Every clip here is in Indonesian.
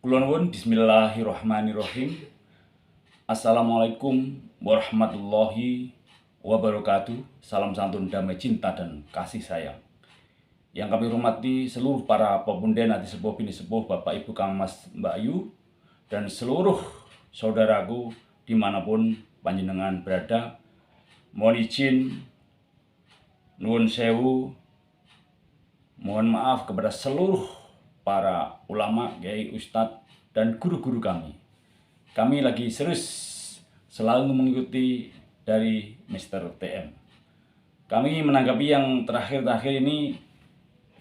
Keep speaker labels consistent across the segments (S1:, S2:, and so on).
S1: Kula nuwun bismillahirrahmanirrahim. Assalamualaikum warahmatullahi wabarakatuh. Salam santun, damai, cinta, dan kasih sayang. Yang kami hormati seluruh para pemuda nadi sepuh bini sepuh, Bapak Ibu Kang Mas Mbak Ayu, dan seluruh saudaraku dimanapun panjenengan berada. Mohon izin, nuwun sewu, mohon maaf kepada seluruh para ulama, kiai, ustadz, dan guru-guru kami. Kami lagi serius selalu mengikuti dari Mr. TM. Kami menanggapi yang terakhir-terakhir ini,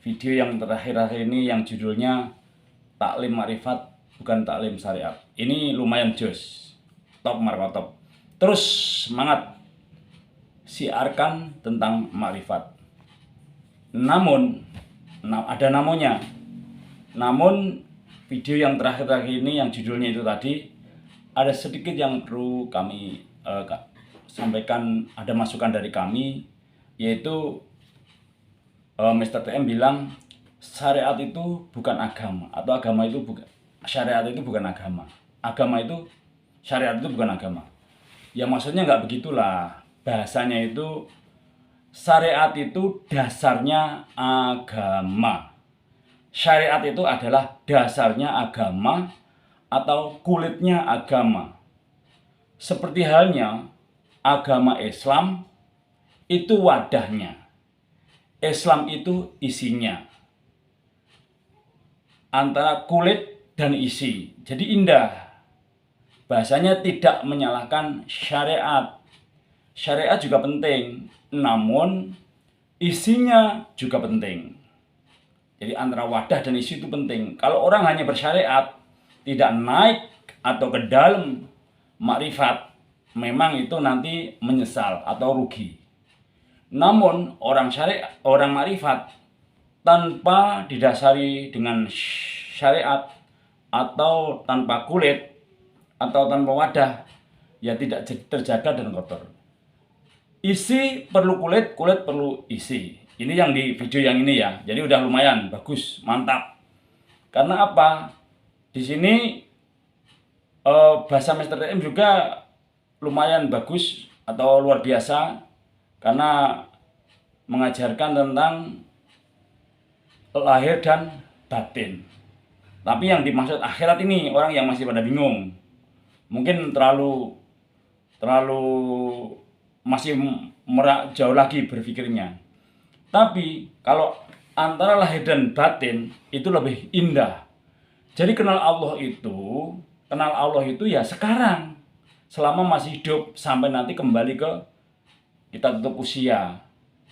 S1: video yang terakhir-terakhir ini yang judulnya Taklim Makrifat bukan Taklim Syariat. Ini lumayan jos, top markotop. Terus semangat siarkan tentang makrifat. Namun ada namunnya. Namun video yang terakhir-terakhir ini yang judulnya itu tadi, ada sedikit yang perlu kami sampaikan, ada masukan dari kami, yaitu Mr. TM bilang syariat itu bukan agama, atau agama itu bukan syariat, itu bukan agama. Agama itu syariat itu bukan agama. Ya maksudnya nggak begitulah. Bahasanya itu syariat itu dasarnya agama. Syariat itu adalah dasarnya agama atau kulitnya agama. Seperti halnya agama Islam itu wadahnya. Islam itu isinya. Antara kulit dan isi. Jadi indah. Bahasanya tidak menyalahkan syariat. Syariat juga penting, namun isinya juga penting. Jadi antara wadah dan isi itu penting. Kalau orang hanya bersyariat, tidak naik atau ke dalam makrifat, memang itu nanti menyesal atau rugi. Namun orang syariat, orang makrifat tanpa didasari dengan syariat atau tanpa kulit atau tanpa wadah, ya tidak terjaga dan kotor. Isi perlu kulit, kulit perlu isi. Ini yang di video yang ini ya. Jadi udah lumayan bagus, mantap. Karena apa? Di sini bahasa Mr. TM juga lumayan bagus atau luar biasa, karena mengajarkan tentang lahir dan batin. Tapi yang dimaksud akhirat ini orang yang masih pada bingung. Mungkin terlalu masih jauh lagi berpikirnya. Tapi kalau antara lahir dan batin itu lebih indah. Jadi kenal Allah itu ya sekarang, selama masih hidup, sampai nanti kembali ke kita tutup usia.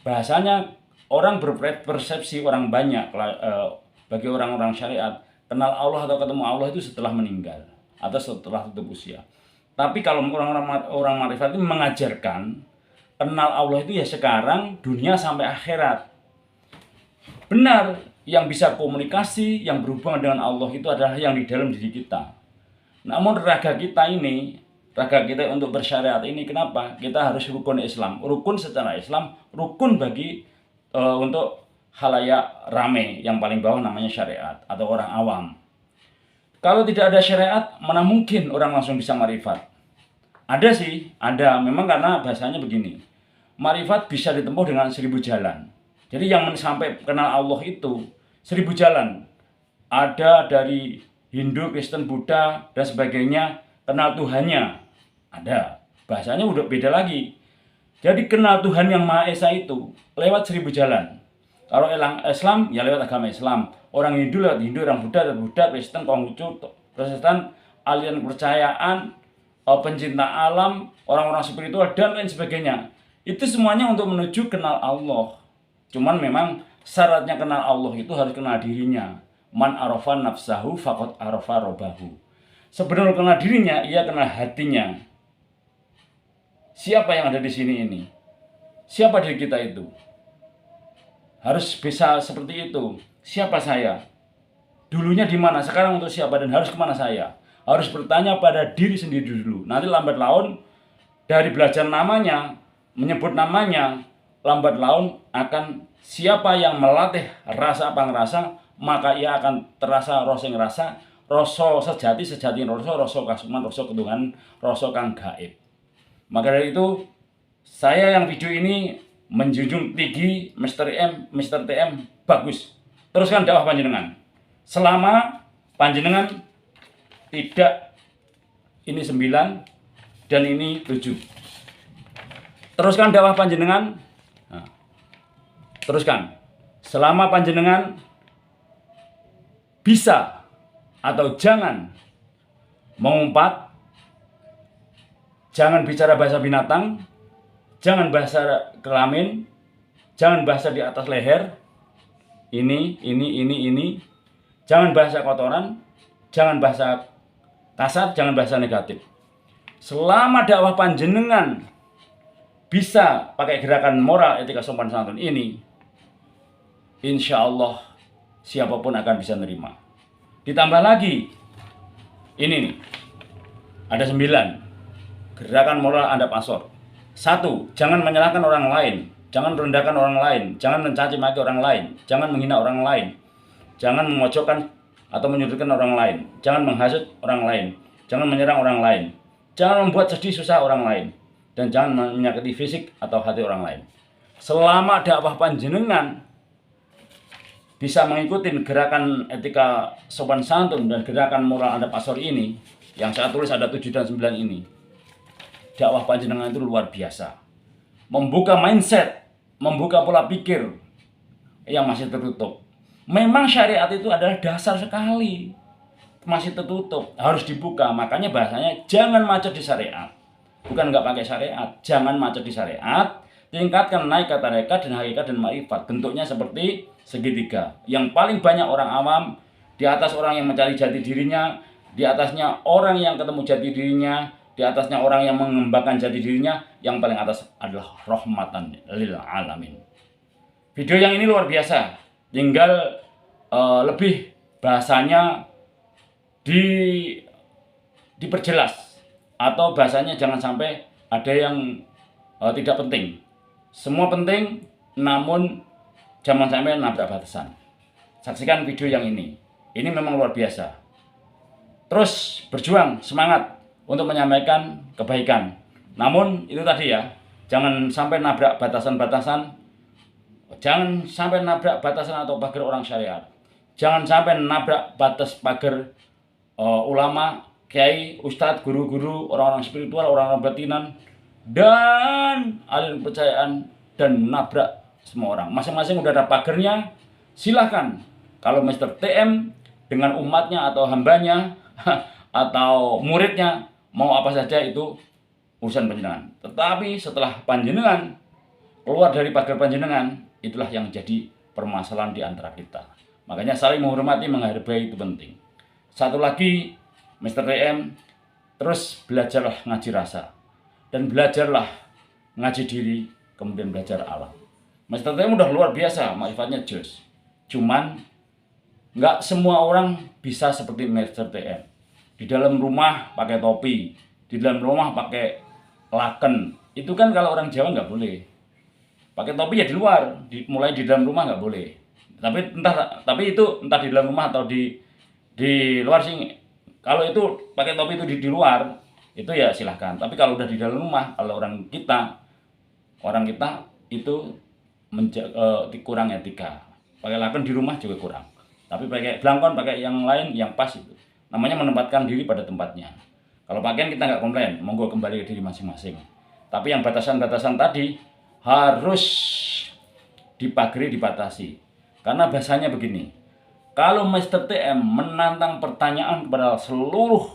S1: Bahasanya orang berpersepsi, orang banyak bagi orang-orang syariat, kenal Allah atau ketemu Allah itu setelah meninggal atau setelah tutup usia. Tapi kalau orang makrifat itu mengajarkan kenal Allah itu ya sekarang, dunia sampai akhirat. Benar, yang bisa komunikasi, yang berhubungan dengan Allah itu adalah yang di dalam diri kita. Namun raga kita untuk bersyariat ini, kenapa? Kita harus rukun Islam. Rukun secara Islam, rukun bagi untuk halayak rame, yang paling bawah namanya syariat atau orang awam. Kalau tidak ada syariat, mana mungkin orang langsung bisa makrifat? Ada sih, ada. Memang karena bahasanya begini. Makrifat bisa ditempuh dengan 1000 jalan. Jadi yang sampai kenal Allah itu 1000 jalan. Ada dari Hindu, Kristen, Buddha, dan sebagainya. Kenal Tuhannya. Ada. Bahasanya udah beda lagi. Jadi kenal Tuhan yang Maha Esa itu lewat 1000 jalan. Kalau Islam, ya lewat agama Islam. Orang Hindu lewat Hindu, orang Buddha lewat Buddha, Kristen, Konghucu, Protestan, aliran kepercayaan, pencinta alam, orang-orang spiritual, dan lain sebagainya. Itu semuanya untuk menuju kenal Allah. Cuman memang syaratnya kenal Allah itu harus kenal dirinya. Man arafa nafsahu faqad arafa robbahu. Sebenarnya kenal dirinya, ia kenal hatinya. Siapa yang ada di sini ini? Siapa diri kita itu? Harus bisa seperti itu. Siapa saya? Dulunya di mana? Sekarang untuk siapa? Dan harus kemana saya? Harus bertanya pada diri sendiri dulu. Nanti lambat laun dari belajar namanya, menyebut namanya, lambat laun akan siapa yang melatih rasa apa ngerasa, maka ia akan terasa rasa ngerasa, rasa sejati rasa kasuman, rasa ketuhanan, rasa kang gaib. Maka dari itu saya yang video ini menjunjung tinggi Mr. TM bagus. Teruskan dakwah panjenengan. Selama panjenengan tidak ini 9 dan ini 7. Teruskan dakwah panjenengan. Nah, teruskan. Selama panjenengan bisa atau jangan mengumpat, jangan bicara bahasa binatang, jangan bahasa kelamin, jangan bahasa di atas leher, ini, jangan bahasa kotoran, jangan bahasa kasar, jangan bahasa negatif. Selama dakwah panjenengan bisa pakai gerakan moral, etika, sopan santun ini, insya Allah siapapun akan bisa nerima. Ditambah lagi, ini nih, ada 9 gerakan moral adab asor. 1, jangan menyalahkan orang lain, jangan merendahkan orang lain, jangan mencaci maki orang lain, jangan menghina orang lain, jangan memojokkan atau menyudutkan orang lain, jangan menghasut orang lain, jangan menyerang orang lain, jangan membuat sedih susah orang lain, dan jangan menyakiti fisik atau hati orang lain. Selama dakwah panjenengan bisa mengikuti gerakan etika sopan santun dan gerakan moral adab asor ini, yang saya tulis ada 7 dan 9 ini, dakwah panjenengan itu luar biasa. Membuka mindset, membuka pola pikir yang masih tertutup. Memang syariat itu adalah dasar sekali, masih tertutup, harus dibuka. Makanya bahasanya jangan macet di syariat. Bukan nggak pakai syariat, jangan macet di syariat. Tingkatkan naik ke tarekat dan hakikat dan ma'rifat. Bentuknya seperti segitiga. Yang paling banyak orang awam, di atas orang yang mencari jati dirinya, di atasnya orang yang ketemu jati dirinya, di atasnya orang yang mengembangkan jati dirinya, yang paling atas adalah rahmatan lil alamin. Video yang ini luar biasa. Tinggal lebih bahasanya diperjelas, atau bahasanya jangan sampai ada yang tidak penting. Semua penting, namun jangan sampai nabrak batasan. Saksikan video yang ini. Ini memang luar biasa. Terus berjuang, semangat untuk menyampaikan kebaikan. Namun itu tadi ya, jangan sampai nabrak batasan-batasan. Jangan sampai nabrak batasan atau pagar orang syariat. Jangan sampai nabrak batas pagar ulama, kiai, ustadz, guru-guru, orang-orang spiritual, orang-orang batinan, dan aliran kepercayaan, dan nabrak semua orang. Masing-masing udah ada pagernya. Silahkan. Kalau Mr. TM dengan umatnya atau hambanya atau muridnya mau apa saja, itu urusan panjenengan. Tetapi setelah panjenengan keluar dari pagar panjenengan, itulah yang jadi permasalahan di antara kita. Makanya saling menghormati, menghargai itu penting. Satu lagi, Mr. TM, terus belajarlah ngaji rasa. Dan belajarlah ngaji diri, kemudian belajar alam. Mr. TM udah luar biasa, ma'rifatnya jos. Cuman nggak semua orang bisa seperti Mr. TM. Di dalam rumah pakai topi, di dalam rumah pakai laken. Itu kan kalau orang Jawa nggak boleh. Pakai topi ya di luar, mulai di dalam rumah nggak boleh. Tapi itu entah di dalam rumah atau di luar sih. Kalau itu pakai topi itu di luar, itu ya silahkan. Tapi kalau udah di dalam rumah, kalau orang kita itu kurang etika. Pakai laken di rumah juga kurang. Tapi pakai blangkon, pakai yang lain yang pas itu. Namanya menempatkan diri pada tempatnya. Kalau pakaian kita nggak komplain, monggo kembali ke diri masing-masing. Tapi yang batasan-batasan tadi harus dipagari, dibatasi. Karena bahasanya begini, kalau Mr. TM menantang pertanyaan kepada seluruh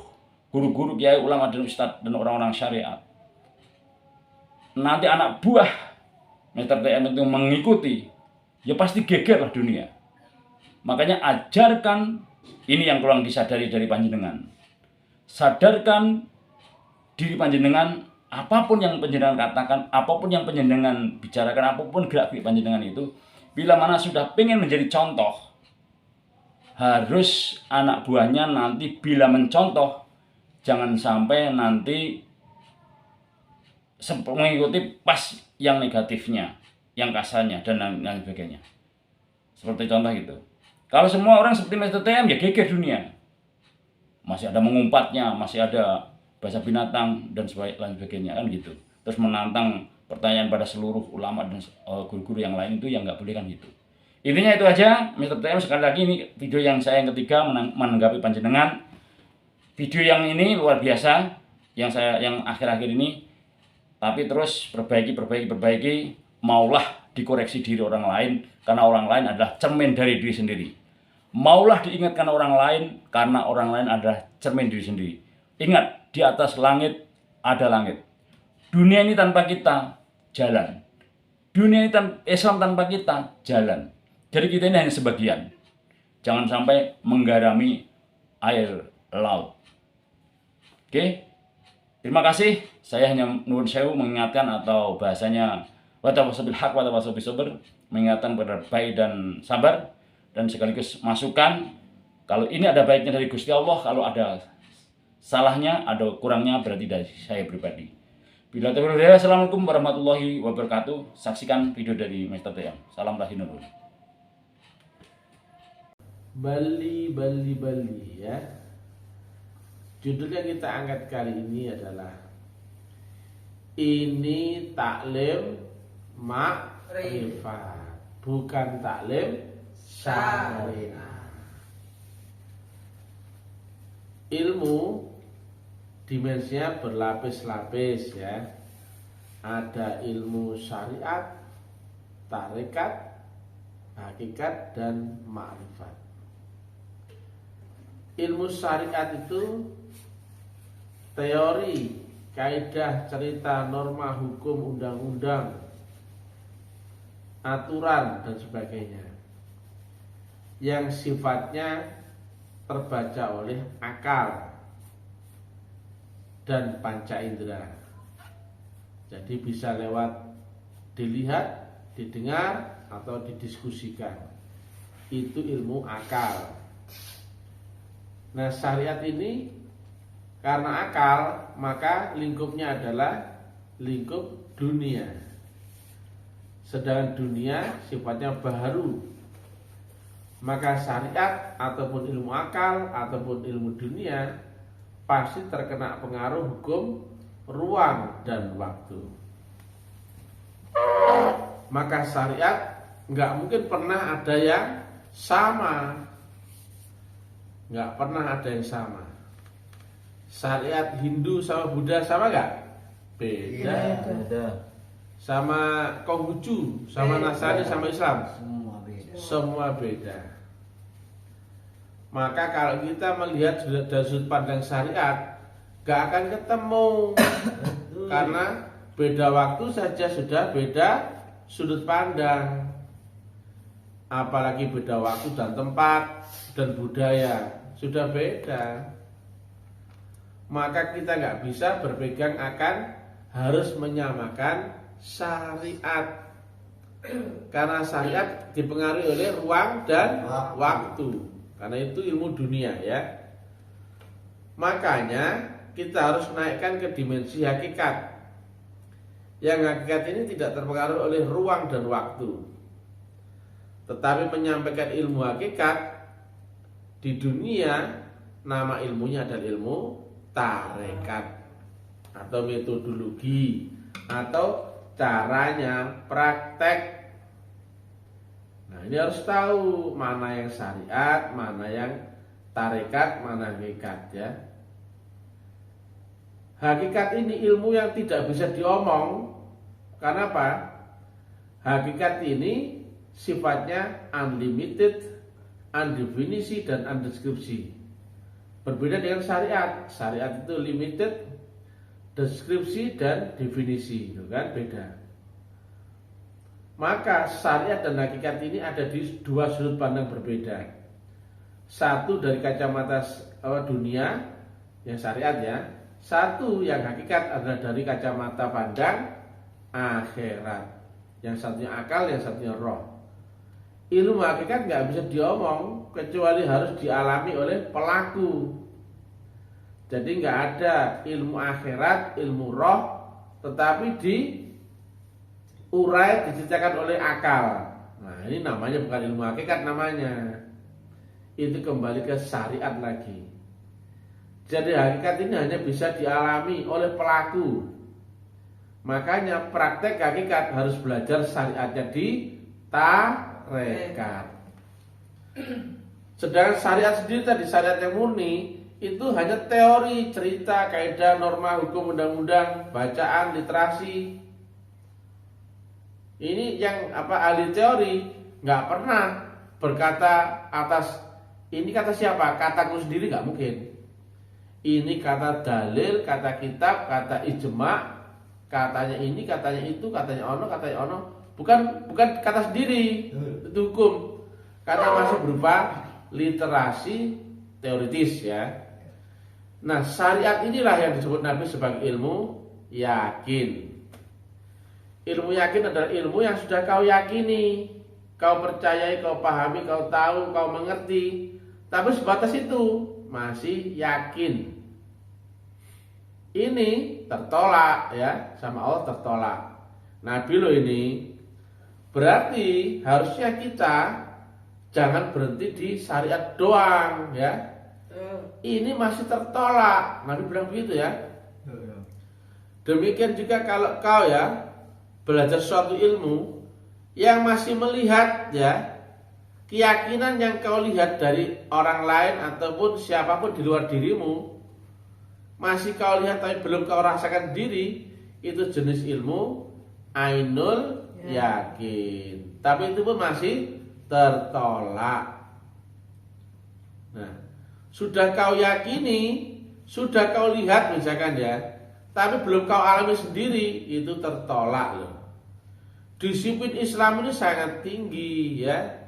S1: guru-guru, kiai, ulama, dan ustadz, dan orang-orang syariat, nanti anak buah Mr. TM itu mengikuti, ya pasti geger lah dunia. Makanya ajarkan, ini yang kurang disadari dari panjenengan. Sadarkan diri panjenengan, apapun yang panjenengan katakan, apapun yang panjenengan bicarakan, apapun gerak-gerik panjenengan itu, bila mana sudah pengen menjadi contoh, harus anak buahnya nanti bila mencontoh, jangan sampai nanti mengikuti pas yang negatifnya, yang kasarnya, dan lain sebagainya. Seperti contoh itu. Kalau semua orang seperti Mr. TM, ya geger dunia. masih ada mengumpatnya, masih ada bahasa binatang dan lain sebagainya kan gitu. Terus menantang pertanyaan pada seluruh ulama dan guru-guru yang lain itu yang nggak boleh kan gitu. Intinya itu aja, Mr. TM. Sekali lagi ini video yang saya yang ketiga menanggapi panjenengan. Video yang ini luar biasa, yang akhir-akhir ini. Tapi terus perbaiki, maulah dikoreksi diri orang lain, karena orang lain adalah cermin dari diri sendiri. Maulah diingatkan orang lain, karena orang lain adalah cermin diri sendiri. Ingat, di atas langit ada langit. Dunia ini tanpa kita jalan. Dunia ini Islam tanpa kita jalan. Jadi kita ini hanya sebagian. Jangan sampai menggarami air laut. Oke? Terima kasih. Saya hanya nuwun sewu mengingatkan, atau bahasanya watawasau bil haq watawasau bis sabr, mengingatkan pada baik dan sabar, dan sekaligus masukan kalau ini ada baiknya dari Gusti Allah, kalau ada salahnya, ada kurangnya berarti dari saya pribadi. Bila taufiq, assalamualaikum warahmatullahi wabarakatuh. Saksikan video dari Mr. TM. Salam Rahinurul.
S2: Bali ya. Judul yang kita angkat kali ini adalah ini taklim makrifat, bukan taklim syariat. Ilmu dimensinya berlapis-lapis ya. Ada ilmu syariat, tarekat, hakikat, dan makrifat. Ilmu syariat itu teori, kaidah, cerita, norma, hukum, undang-undang, aturan, dan sebagainya, yang sifatnya terbaca oleh akal dan panca indera. Jadi bisa lewat dilihat, didengar, atau didiskusikan. Itu ilmu akal. Nah, syariat ini karena akal, maka lingkupnya adalah lingkup dunia. Sedangkan dunia sifatnya baharu. Maka syariat ataupun ilmu akal ataupun ilmu dunia pasti terkena pengaruh hukum ruang dan waktu. Maka syariat nggak mungkin pernah ada yang sama. Nggak pernah ada yang sama. Syariat Hindu sama Buddha sama nggak? Beda. Sama Konghucu, sama Nasrani, sama Islam, semua beda. Maka kalau kita melihat dari sudut pandang syariat, nggak akan ketemu. Karena beda waktu saja sudah beda sudut pandang. Apalagi beda waktu dan tempat dan budaya, sudah beda. Maka kita nggak bisa berpegang akan harus menyamakan syariat, karena syariat dipengaruhi oleh ruang dan waktu, karena itu ilmu dunia ya. Makanya kita harus naikkan ke dimensi hakikat, yang hakikat ini tidak terpengaruh oleh ruang dan waktu, tetapi menyampaikan ilmu hakikat di dunia. Nama ilmunya adalah ilmu tarekat atau metodologi atau caranya praktek. Nah, ini harus tahu mana yang syariat, mana yang tarekat, mana hakikat ya. Hakikat ini ilmu yang tidak bisa diomong. Karena apa? Hakikat ini sifatnya unlimited, undefinisi, dan undeskripsi. Berbeda dengan syariat. Syariat itu limited, deskripsi, dan definisi, itu kan beda. Maka syariat dan hakikat ini ada di dua sudut pandang berbeda. Satu dari kacamata dunia yang syariat ya, satu yang hakikat adalah dari kacamata pandang akhirat. Yang satunya akal, yang satunya roh. Ilmu hakikat nggak bisa diomong kecuali harus dialami oleh pelaku. Jadi nggak ada ilmu akhirat, ilmu roh, tetapi diurai, diceritakan oleh akal. Nah, ini namanya bukan ilmu hakikat namanya. Itu kembali ke syariat lagi. Jadi hakikat ini hanya bisa dialami oleh pelaku. Makanya praktek hakikat harus belajar syariatnya di tarekat. Sedangkan syariat sendiri tadi, syariat yang murni itu hanya teori, cerita, kaidah, norma, hukum, undang-undang, bacaan, literasi. Ini yang ahli teori nggak pernah berkata atas ini kata siapa, kataku sendiri nggak mungkin. Ini kata dalil, kata kitab, kata ijma, katanya ini, katanya itu, katanya ono, bukan kata sendiri, itu hukum. Karena masih berupa literasi teoritis ya. Nah, syariat inilah yang disebut Nabi sebagai ilmu yakin. Ilmu yakin adalah ilmu yang sudah kau yakini, kau percayai, kau pahami, kau tahu, kau mengerti. Tapi sebatas itu masih yakin. Ini tertolak ya, sama Allah tertolak. Nabi loh ini. Berarti harusnya kita jangan berhenti di syariat doang ya. Ini masih tertolak. Nabi bilang begitu ya. Demikian juga kalau kau ya belajar suatu ilmu yang masih melihat ya keyakinan yang kau lihat dari orang lain ataupun siapapun di luar dirimu masih kau lihat tapi belum kau rasakan diri, itu jenis ilmu ainul yakin. Tapi itu pun masih tertolak. Nah, sudah kau yakini, sudah kau lihat misalkan ya, tapi belum kau alami sendiri, itu tertolak loh. Disiplin Islam ini sangat tinggi ya.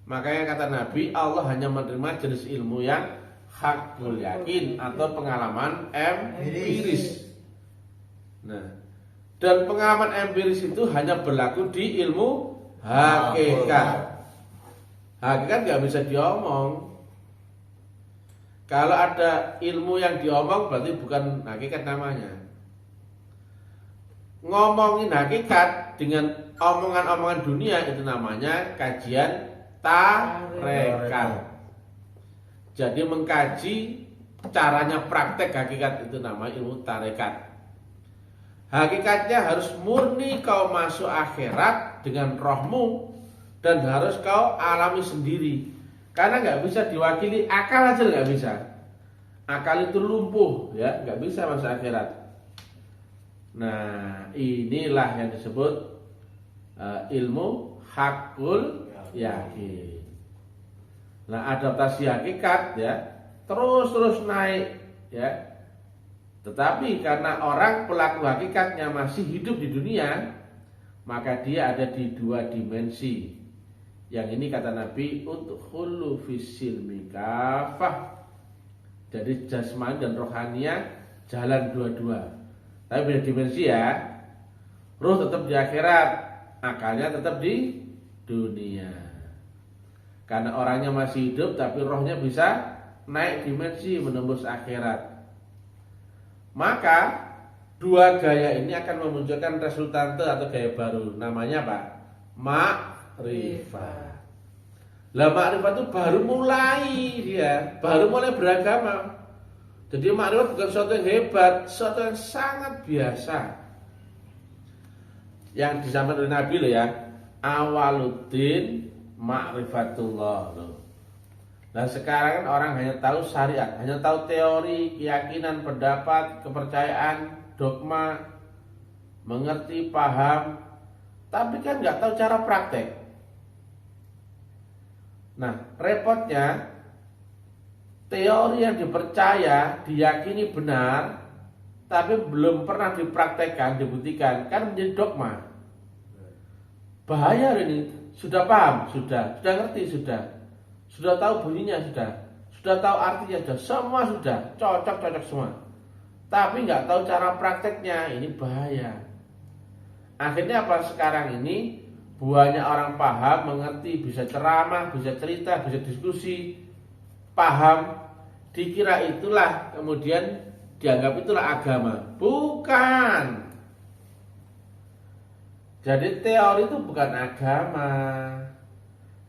S2: Makanya kata Nabi, Allah hanya menerima jenis ilmu yang hakul yakin atau pengalaman empiris. Nah, dan pengalaman empiris itu hanya berlaku di ilmu hakikat. Hakikat nggak bisa diomong. Kalau ada ilmu yang diomong berarti bukan hakikat namanya. Ngomongin hakikat dengan omongan-omongan dunia itu namanya kajian tarekat. Jadi mengkaji caranya praktek hakikat itu namanya ilmu tarekat. Hakikatnya harus murni kau masuk akhirat dengan rohmu dan harus kau alami sendiri. Karena nggak bisa diwakili akal aja, nggak bisa. Akal itu lumpuh ya, nggak bisa masuk akhirat. Nah, inilah yang disebut ilmu hakul yakin. Nah, adaptasi hakikat ya terus naik ya. Tetapi karena orang pelaku hakikatnya masih hidup di dunia, maka dia ada di dua dimensi. Yang ini kata Nabi, udkhulu fis-silmi kafah. Jadi jasmani dan rohania jalan dua-dua. Tapi beda dimensi ya. Ruh tetap di akhirat, akalnya tetap di dunia. Karena orangnya masih hidup tapi rohnya bisa naik dimensi menembus akhirat. Maka dua gaya ini akan memunculkan resultante atau gaya baru. Namanya apa? Ma'rifah. Lah ma'rifah itu baru mulai dia, baru mulai beragama. Jadi ma'rifah bukan sesuatu yang hebat, sesuatu yang sangat biasa. Yang disampaikan oleh Nabi loh ya, awaluddin ma'rifatullah loh. Nah sekarang kan orang hanya tahu syariat, hanya tahu teori, keyakinan, pendapat, kepercayaan, dogma, mengerti, paham, tapi kan nggak tahu cara praktek. Nah repotnya teori yang dipercaya, diyakini benar, tapi belum pernah dipraktekkan, dibuktikan, kan menjadi dogma. Bahaya ini. Sudah paham, sudah ngerti, sudah tahu bunyinya, sudah tahu artinya, semua sudah cocok semua. Tapi nggak tahu cara prakteknya, ini bahaya. Akhirnya apa sekarang ini? Banyak orang paham, mengerti, bisa ceramah, bisa cerita, bisa diskusi, paham, dikira itulah kemudian dianggap itulah agama. Bukan. Jadi teori itu bukan agama,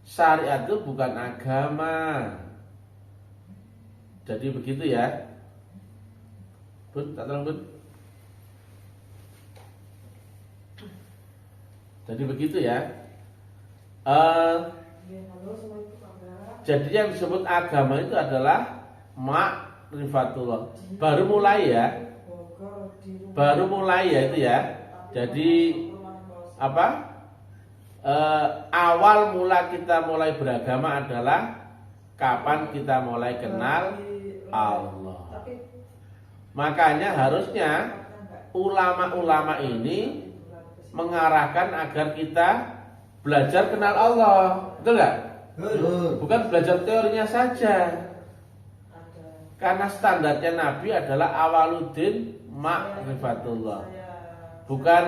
S2: syariat itu bukan agama. Jadi begitu ya. Bun, tak tolong Bun. Jadi begitu ya. Jadi yang disebut agama itu adalah ma'rifatullah. Baru mulai ya. Baru mulai ya itu ya. Jadi apa? Awal mula kita mulai beragama adalah kapan kita mulai kenal Allah. Makanya harusnya ulama-ulama ini mengarahkan agar kita belajar kenal Allah, betul nggak? Bukan belajar teorinya saja. Karena standarnya Nabi adalah awaluddin ma'rifatullah. Bukan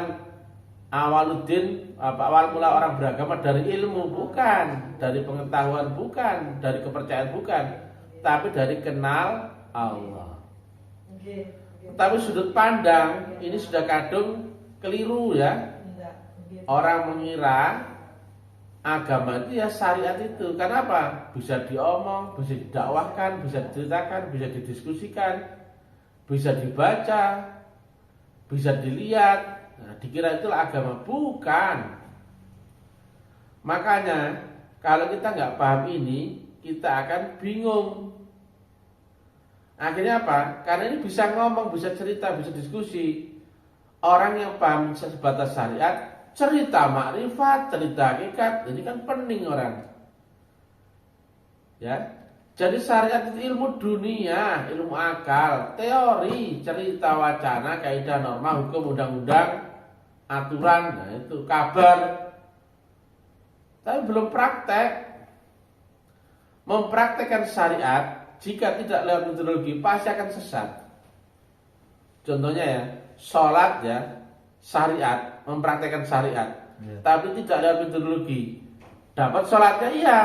S2: awaluddin awal mula orang beragama dari ilmu, bukan, dari pengetahuan, bukan, dari kepercayaan, bukan, tapi dari kenal Allah. Tapi sudut pandang ini sudah kadung keliru ya. Orang mengira agama itu ya syariat itu. Karena apa? Bisa diomong, bisa didakwahkan, bisa diceritakan, bisa didiskusikan, bisa dibaca, bisa dilihat. Nah, dikira itulah agama. Bukan. Makanya kalau kita nggak paham ini, kita akan bingung. Akhirnya apa? Karena ini bisa ngomong, bisa cerita, bisa diskusi. Orang yang paham sebatas syariat, cerita makrifat, cerita hakikat, jadi kan pening orang. Ya. Jadi syariat itu ilmu dunia, ilmu akal, teori, cerita, wacana, kaidah, norma, hukum, undang-undang, aturan, nah itu kabar. Tapi belum praktek. Mempraktekkan syariat jika tidak lewat metodologi pasti akan sesat. Contohnya ya, sholat ya, syariat, mempraktekkan syariat, tapi tidak lewat metodologi. Dapat sholatnya iya,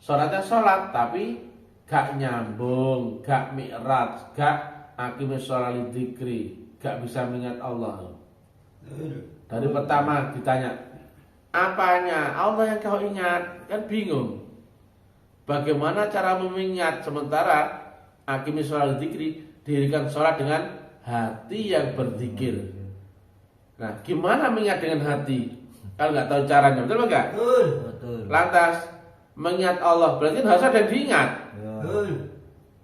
S2: sholatnya sholat, tapi gak nyambung, gak mi'raj, gak aqimis sholati dzikri, gak bisa mengingat Allah. Dari pertama ditanya, apanya Allah yang kau ingat? Kan bingung. Bagaimana cara mengingat sementara aqimis sholati dzikri dirikan sholat dengan hati yang berzikir. Nah, gimana mengingat dengan hati? Kalau nggak tahu caranya, betul nggak?
S3: Betul.
S2: Lantas mengingat Allah berarti harus ada yang diingat.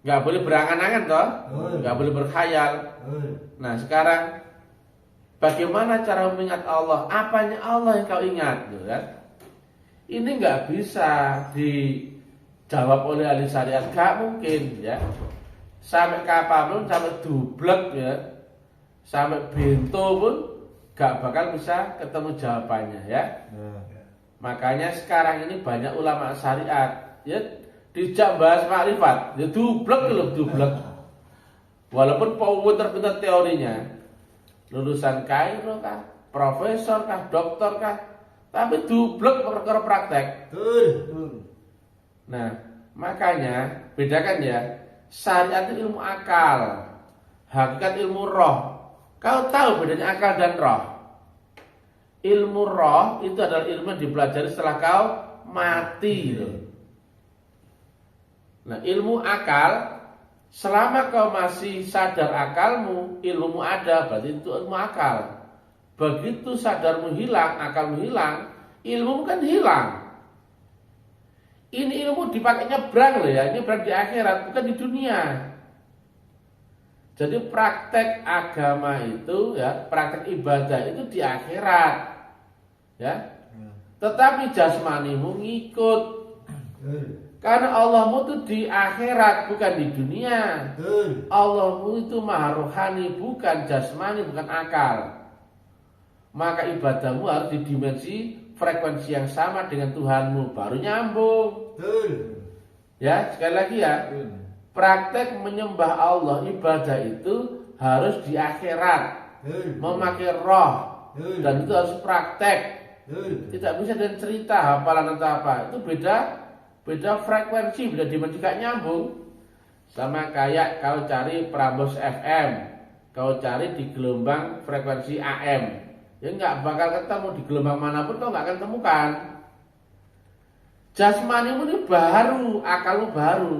S2: Nggak boleh berangan-angan toh, nggak boleh berkhayal. Nah, sekarang bagaimana cara mengingat Allah? Apanya Allah yang kau ingat? Gitu kan? Ini nggak bisa dijawab oleh ahli syariat, nggak mungkin ya. Sampai kapanpun, sampai dublek ya, sampai bento pun gak bakal bisa ketemu jawabannya ya. Makanya sekarang ini banyak ulama syariat ya dijak bahas makrifat, ya dublek loh, dublek. Walaupun pinter-pinter teorinya, lulusan Kairo kah, profesor kah, doktor kah, tapi dublek perkara praktek. Nah, makanya bedakan ya. Syariat itu ilmu akal, hakikat ilmu roh. Kau tahu bedanya akal dan roh? Ilmu roh itu adalah ilmu yang dipelajari setelah kau mati. Nah, ilmu akal, selama kau masih sadar akalmu, ilmumu ada, berarti itu ilmu akal. Begitu sadarmu hilang, akalmu hilang, ilmumu kan hilang. Ini ilmu dipakai nyebrang loh ya, ini berarti di akhirat, bukan di dunia. Jadi praktek agama itu ya, praktek ibadah itu di akhirat. Ya. Tetapi jasmanimu ngikut. Karena Allahmu itu di akhirat, bukan di dunia. Allahmu itu maha rohani, bukan jasmani, bukan akal. Maka ibadahmu harus di dimensi frekuensi yang sama dengan Tuhanmu, baru nyambung. Ya, sekali lagi ya, praktek menyembah Allah, ibadah itu harus di akhirat, memakai roh, dan itu harus praktek. Tidak bisa dengan cerita, hafalan atau apa, itu beda frekuensi, beda dimensi, gak nyambung. Sama kayak kau cari Prambors FM, kau cari di gelombang frekuensi AM, ya nggak bakal ketemu. Di gelombang manapun kau nggak akan temukan. Jasmanimu ini baru, akalmu baru.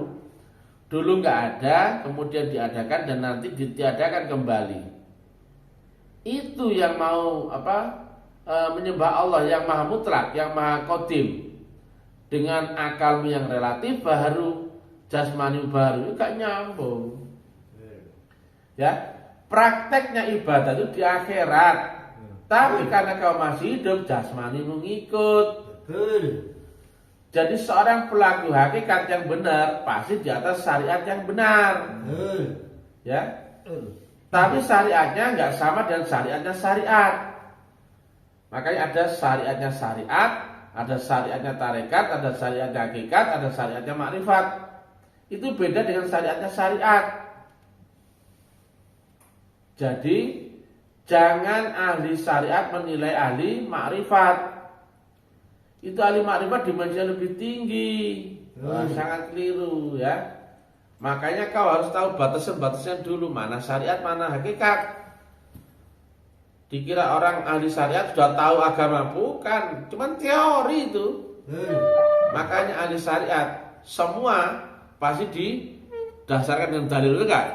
S2: dulu nggak ada, kemudian diadakan dan nanti ditiadakan kembali. Itu yang mau menyembah Allah yang maha mutlak, yang maha qadim, dengan akalmu yang relatif baru, jasmani baru, gak nyambung. Ya, prakteknya ibadah itu di akhirat. Tapi karena kau masih hidup, jasmani mengikut. Jadi seorang pelaku hakikat yang benar pasti di atas syariat yang benar. Ya. Tapi syariatnya nggak sama dengan syariatnya syariat. Makanya ada syariatnya syariat, ada syariatnya tarekat, ada syariatnya hakikat, ada syariatnya makrifat. Itu beda dengan syariatnya syariat. Jadi jangan ahli syariat menilai ahli makrifat. Itu ahli makrifat dimensinya lebih tinggi. Wah, sangat keliru ya. Makanya kau harus tahu batasan-batasnya dulu, mana syariat, mana hakikat. Dikira orang ahli syariat sudah tahu agama, bukan, cuman teori itu. Makanya ahli syariat semua pasti didasarkan dengan dalil, kan?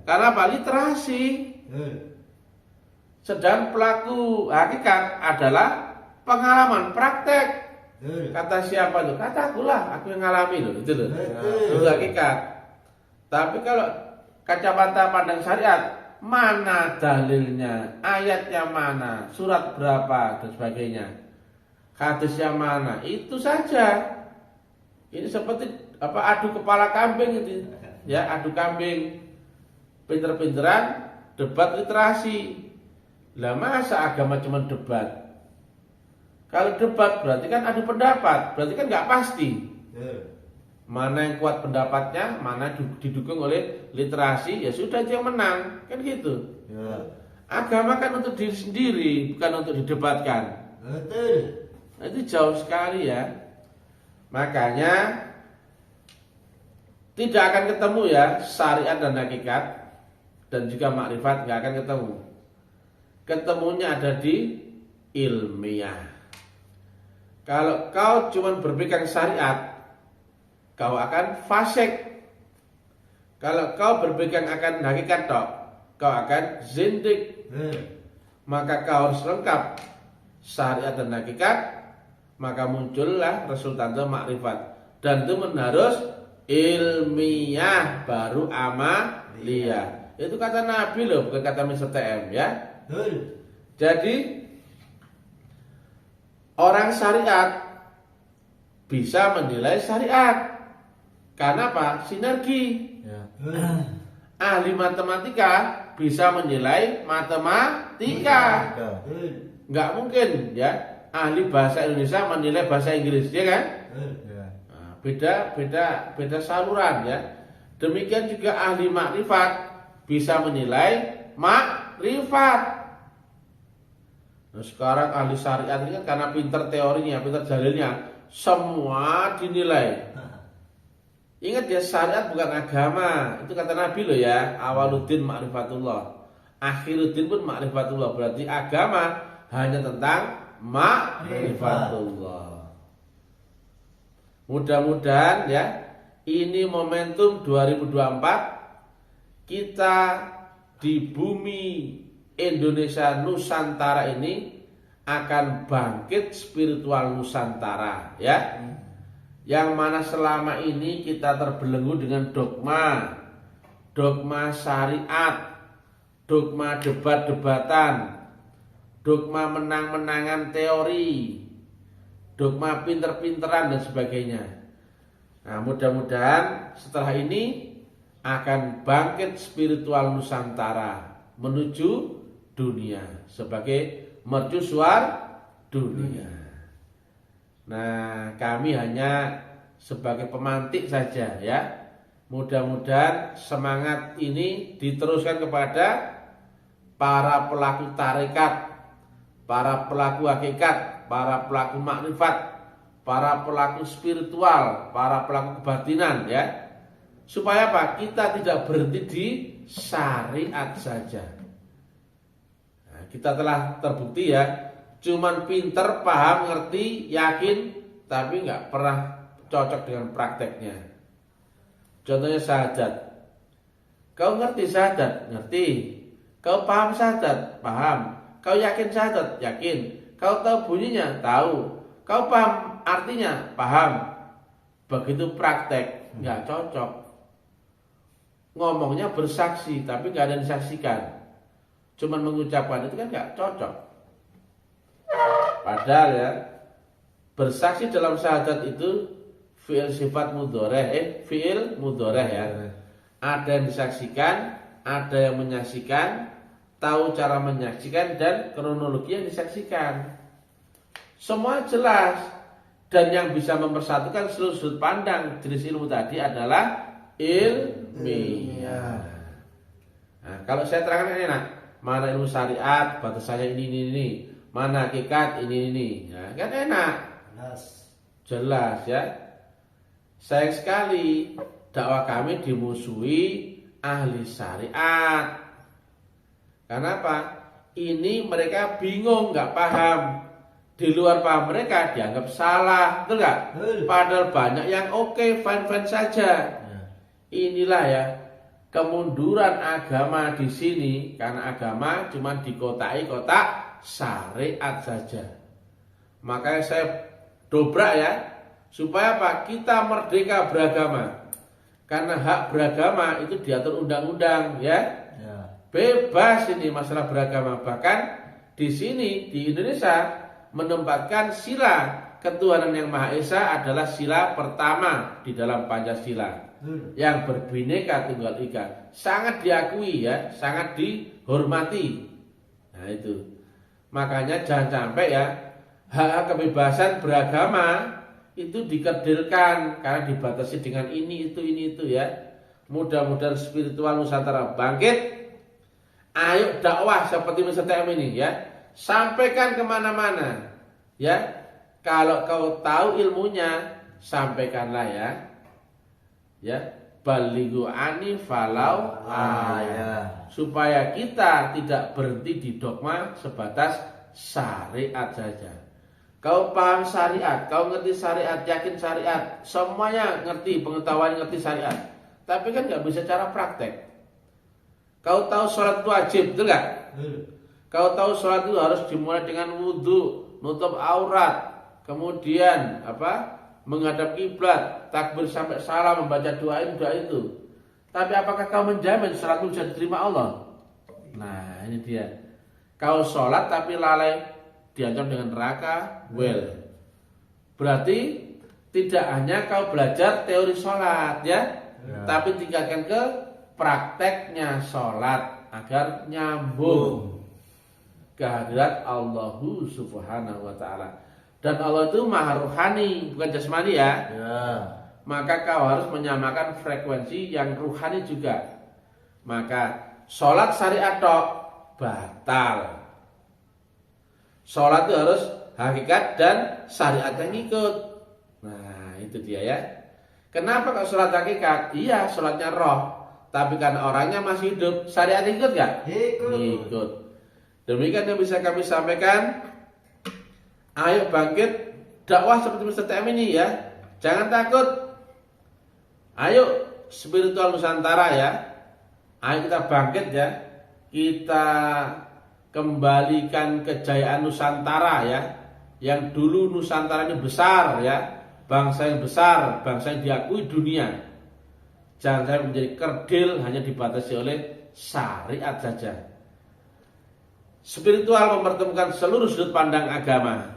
S2: Karena apa? Literasi. Sedang pelaku hakikat adalah pengalaman praktek. Kata siapa itu? Kata akulah, aku yang ngalami loh, itu loh. Itu hakikat. Tapi kalau kacamata pandang syariat, mana dalilnya, ayatnya mana, surat berapa dan sebagainya, hadisnya mana, itu saja. Ini seperti adu kepala kambing itu, ya, adu kambing, pinter-pinteran, debat literasi. Lah masa agama cuma debat? Kalau debat berarti kan adu pendapat, berarti kan nggak pasti. Mana yang kuat pendapatnya, mana didukung oleh literasi, ya sudah dia yang menang, kan gitu. Agama kan untuk diri sendiri, bukan untuk didebatkan. Nah, itu jauh sekali ya. Makanya tidak akan ketemu ya syariat dan hakikat dan juga makrifat, nggak akan ketemu. Ketemunya ada di ilmiah. Kalau kau cuma berpegang syariat, kau akan fasik. Kalau kau berpegang akan hakikat tok, kau akan zindik. Maka kau harus lengkap syariat dan hakikat, maka muncullah resultante makrifat. Dan itu harus ilmiah baru amaliyah. Itu kata Nabi loh, bukan kata Mr. TM ya. Jadi orang syariat bisa menilai syariat. Karena apa? Sinergi. Ahli matematika bisa menilai matematika. Nggak mungkin ya ahli bahasa Indonesia menilai bahasa Inggris, ya kan? Nah, beda saluran ya. Demikian juga ahli makrifat bisa menilai makrifat. Nah, sekarang ahli syariat ini kan karena pinter teorinya, pinter dalilnya, semua dinilai. Ingat ya, syariat bukan agama. Itu kata Nabi loh ya, awaluddin ma'rifatullah, akhiruddin pun ma'rifatullah. Berarti agama hanya tentang ma'rifatullah. Mudah-mudahan ya, ini momentum 2024 kita di bumi Indonesia Nusantara ini akan bangkit spiritual Nusantara ya. Yang mana selama ini kita terbelenggu dengan dogma syariat, dogma debat-debatan, dogma menang-menangan teori, dogma pinter-pinteran dan sebagainya. Nah, mudah-mudahan setelah ini akan bangkit spiritual Nusantara menuju dunia sebagai mercusuar dunia. Nah, kami hanya sebagai pemantik saja ya. Mudah-mudahan semangat ini diteruskan kepada para pelaku tarekat, para pelaku hakikat, para pelaku makrifat, para pelaku spiritual, para pelaku kebatinan ya. Supaya apa? Kita tidak berhenti di syariat saja. Nah, kita telah terbukti ya, cuman pinter, paham, ngerti, yakin, tapi nggak pernah cocok dengan prakteknya. Contohnya syahadat. Kau ngerti syahadat? Ngerti. Kau paham syahadat? Paham. Kau yakin syahadat? Yakin. Kau tahu bunyinya? Tahu. Kau paham artinya? Paham. Begitu praktek, nggak cocok. Ngomongnya bersaksi, tapi nggak ada yang disaksikan. Cuman mengucapkan itu kan nggak cocok. Padahal ya, bersaksi dalam syahadat itu fi'il sifat mudhoreh, fi'il mudhoreh ya. Ada yang disaksikan, ada yang menyaksikan, tahu cara menyaksikan dan kronologi yang disaksikan. Semua jelas. Dan yang bisa mempersatukan seluruh sudut pandang jenis ilmu tadi adalah ilmiah. Nah, kalau saya terangkan enak, mana ilmu syariat, batasannya ini. Mana hakikat, ini. Ya, kan enak. Jelas ya. Sayang sekali dakwah kami dimusuhi ahli syariat. Kenapa? Ini mereka bingung, nggak paham. Di luar paham mereka dianggap salah, betul nggak? Padahal banyak yang oke, fine saja. Inilah ya kemunduran agama di sini, karena agama cuma dikotai kotak syariat saja. Makanya saya dobrak ya, supaya apa? Kita merdeka beragama. Karena hak beragama itu diatur undang-undang ya. Bebas ini masalah beragama. Bahkan di sini di Indonesia menempatkan sila ketuhanan yang Maha Esa adalah sila pertama di dalam Pancasila yang berbineka tunggal ika. Sangat diakui ya, sangat dihormati. Nah itu. Makanya jangan sampai ya hak kebebasan beragama itu dikerdilkan karena dibatasi dengan ini itu ya. Mudah-mudahan spiritual Nusantara bangkit. Ayo dakwah seperti Mr. TM ini ya. Sampaikan kemana-mana ya. Kalau kau tahu ilmunya, sampaikanlah ya. Balighu ani falau ayat. Supaya kita tidak berhenti di dogma sebatas syariat saja. Kau paham syariat, kau ngerti syariat, yakin syariat, semuanya ngerti, pengetahuan ngerti syariat. Tapi kan nggak bisa cara praktek. Kau tahu sholat itu wajib, betul nggak? Kau tahu sholat itu harus dimulai dengan wudhu, nutup aurat, kemudian menghadap kiblat, takbir sampai salam, membaca doa itu. Tapi apakah kau menjamin sholat itu bisa diterima Allah? Nah ini dia. Kau sholat tapi lalai, diancam dengan neraka, berarti tidak hanya kau belajar teori sholat ya. Tapi tingkatkan ke prakteknya sholat agar nyambung kehadirat Allahu Subhanahu wa ta'ala. Dan Allah itu maha ruhani, bukan jasmani ya. Maka kau harus menyamakan frekuensi yang ruhani juga. Maka sholat syariat tok batal. Sholat itu harus hakikat dan syariat yang ikut. Nah itu dia ya. Kenapa kok sholat hakikat? Iya sholatnya roh. Tapi karena orangnya masih hidup, syariat ikut gak? Ikut. Demikian yang bisa kami sampaikan. Ayo bangkit dakwah seperti Mr. TM ini ya. Jangan takut. Ayo spiritual Nusantara ya. Ayo kita bangkit ya. Kita kembalikan kejayaan Nusantara ya. Yang dulu Nusantara ini besar ya. Bangsa yang besar, bangsa yang diakui dunia. Jangan sampai menjadi kerdil hanya dibatasi oleh syariat saja. Spiritual mempertemukan seluruh sudut pandang agama.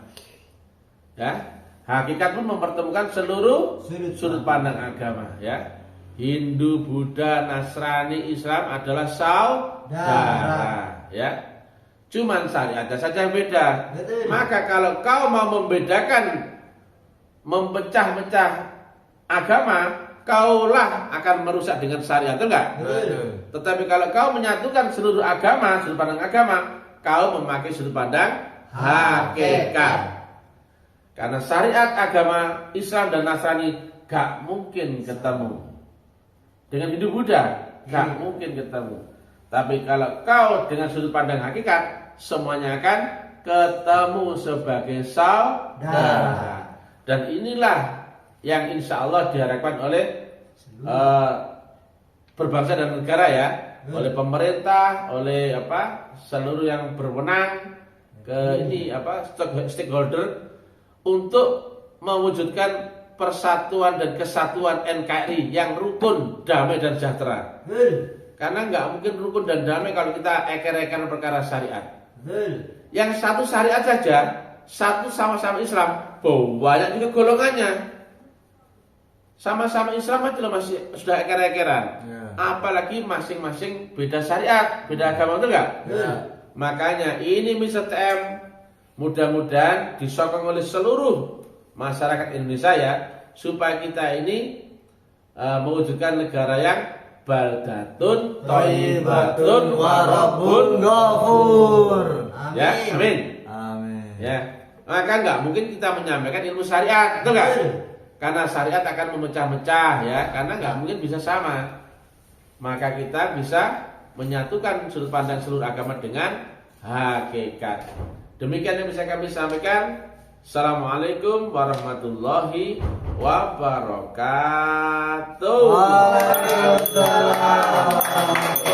S2: Ya, hakikat pun mempertemukan seluruh sudut pandang agama. Ya, Hindu, Buddha, Nasrani, Islam adalah saudara. Ya, cuman syariatnya saja yang beda. Maka kalau kau mau mempecah-pecah agama, kaulah akan merusak dengan syariat, betul enggak? Tetapi kalau kau menyatukan seluruh agama, sudut pandang agama, kau memakai sudut pandang hakikat. Karena syariat agama Islam dan Nasrani gak mungkin ketemu. Dengan Hindu Buddha gak mungkin ketemu. Tapi kalau kau dengan sudut pandang hakikat, semuanya akan ketemu sebagai saudara. Dan inilah yang insya Allah diharapkan oleh berbangsa dan negara ya, oleh pemerintah, oleh seluruh yang berwenang ke ini stakeholder untuk mewujudkan persatuan dan kesatuan NKRI yang rukun, damai dan sejahtera. Karena nggak mungkin rukun dan damai kalau kita eker-ekeran perkara syariat. Yang satu syariat saja, satu sama-sama Islam, banyak juga golongannya. Sama-sama Islam aja masih sudah eker-ekeran. Apalagi masing-masing beda syariat, beda agama, betul nggak? Makanya ini Mr. TM mudah-mudahan disokong oleh seluruh masyarakat Indonesia ya, supaya kita ini mewujudkan negara yang baldatun thayyibatun wa rabbun ghafur. Ya, amin.
S3: Amin.
S2: Ya, maka nggak mungkin kita menyampaikan ilmu syariat, betul nggak? Karena syariat akan memecah-mecah ya, karena nggak mungkin bisa sama. Maka kita bisa menyatukan sudut pandang seluruh agama dengan hakikat. Demikian yang bisa kami sampaikan. Assalamualaikum warahmatullahi wabarakatuh.
S3: Waalaikumsalam.